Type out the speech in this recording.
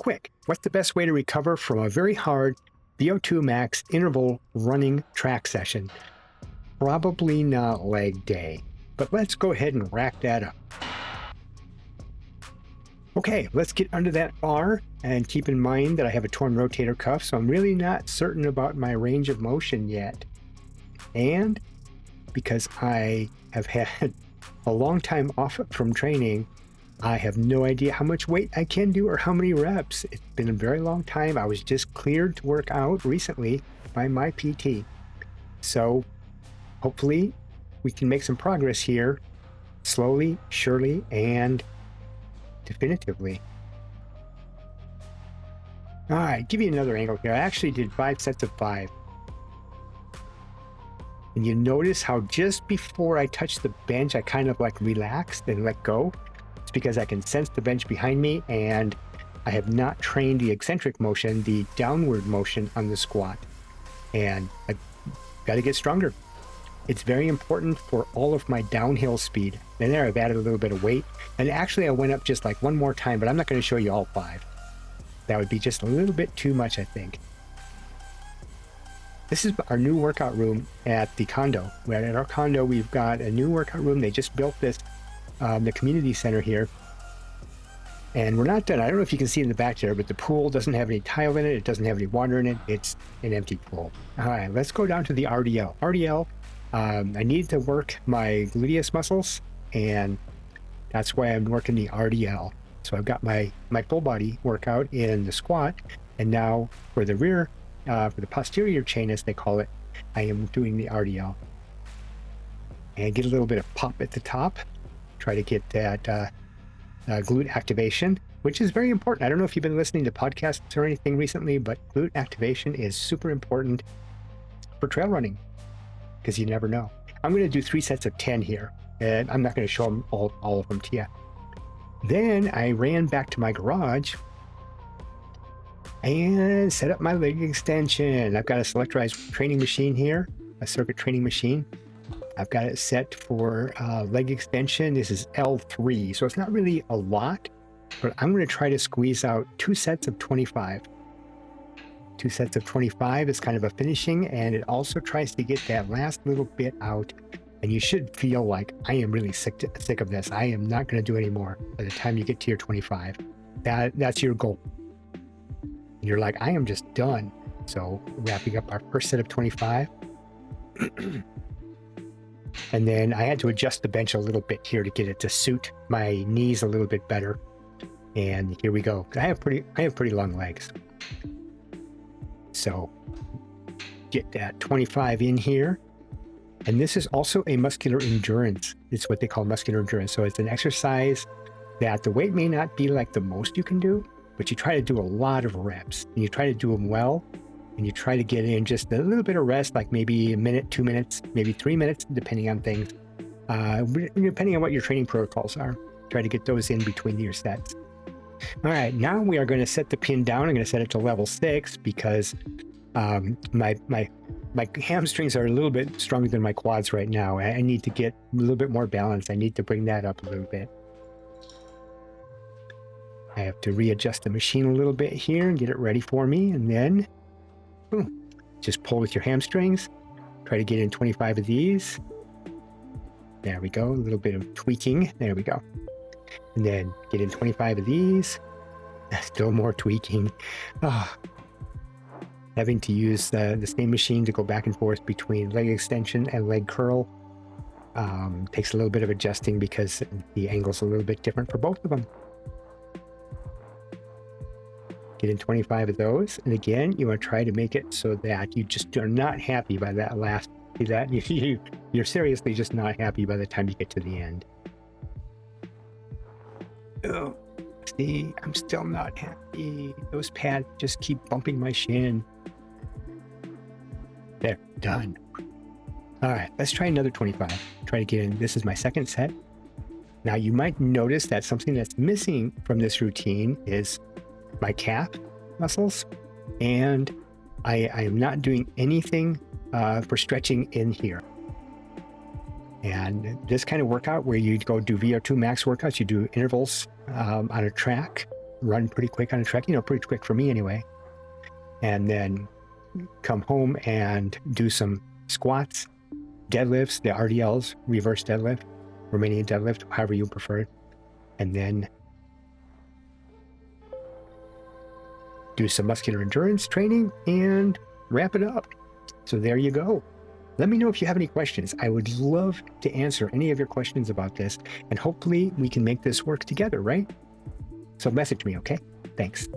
quick. What's the best way to recover from a very hard VO2 max interval running track session? Probably not leg day, but let's go ahead and rack that up. Okay, let's get under that bar and keep in mind that I have a torn rotator cuff, so I'm really not certain about my range of motion yet. And because I have had a long time off from training, I have no idea how much weight I can do or how many reps. It's been a very long time. I was just cleared to work out recently by my PT. So hopefully we can make some progress here, slowly, surely, and definitively. All right, give you another angle here. I actually did 5 sets of 5. And you notice how just before I touched the bench, I kind of like relaxed and let go. It's because I can sense the bench behind me, and I have not trained the eccentric motion, the downward motion on the squat. And I've got to get stronger. It's very important for all of my downhill speed. And there I've added a little bit of weight. And actually I went up just like one more time, but I'm not going to show you all 5. That would be just a little bit too much, I think. This is our new workout room at the condo. At our condo, we've got a new workout room. They just built this, the community center here. And we're not done. I don't know if you can see in the back there, but the pool doesn't have any tile in it. It doesn't have any water in it. It's an empty pool. All right, let's go down to the RDL. RDL, I need to work my gluteus muscles, and that's why I'm working the RDL. So I've got my full body workout in the squat, and now for the rear, for the posterior chain, as they call it, I am doing the RDL. And get a little bit of pop at the top. Try to get that glute activation, which is very important. I don't know if you've been listening to podcasts or anything recently, but glute activation is super important for trail running, because you never know. I'm going to do 3 sets of 10 here, and I'm not going to show them all of them to you. Then I ran back to my garage and set up my leg extension. I've got a selectorized training machine here, a circuit training machine. I've got it set for leg extension. This is L3, so it's not really a lot, but I'm going to try to squeeze out 2 sets of 25. 2 sets of 25 is kind of a finishing, and it also tries to get that last little bit out. And you should feel like, I am really sick of this. I am not going to do any more by the time you get to your 25. That's your goal. And you're like, I am just done. So wrapping up our first set of 25. And then I had to adjust the bench a little bit here to get it to suit my knees a little bit better. And here we go. I have pretty long legs. So get that 25 in here. And this is also a muscular endurance. It's what they call muscular endurance. So it's an exercise that the weight may not be like the most you can do, but you try to do a lot of reps, and you try to do them well, and you try to get in just a little bit of rest, like maybe a minute, 2 minutes, maybe 3 minutes, depending on things, depending on what your training protocols are. Try to get those in between your sets. All right, now we are going to set the pin down. I'm going to set it to level 6 because my hamstrings are a little bit stronger than my quads right now. I need to get a little bit more balance. I need to bring that up a little bit. I have to readjust the machine a little bit here and get it ready for me. And then just pull with your hamstrings. Try to get in 25 of these. There we go. A little bit of tweaking. There we go. And then get in 25 of these. Still more tweaking. Having to use the same machine to go back and forth between leg extension and leg curl takes a little bit of adjusting because the angle's a little bit different for both of them. Get in 25 of those, and again, you want to try to make it so that you just are not happy by that last. See that you're seriously just not happy by the time you get to the end. Oh, see, I'm still not happy. Those pads just keep bumping my shin. There, done. All right, let's try another 25. Try to get in. This is my second set. Now you might notice that something that's missing from this routine is my calf muscles, and I am not doing anything for stretching in here. And this kind of workout where you go do VO2 max workouts, you do intervals on a track run pretty quick on a trek, pretty quick for me anyway. And then come home and do some squats, deadlifts, the RDLs, reverse deadlift, Romanian deadlift, however you prefer. And then do some muscular endurance training and wrap it up. So there you go. Let me know if you have any questions. I would love to answer any of your questions about this, and hopefully we can make this work together, right? So message me, okay? Thanks.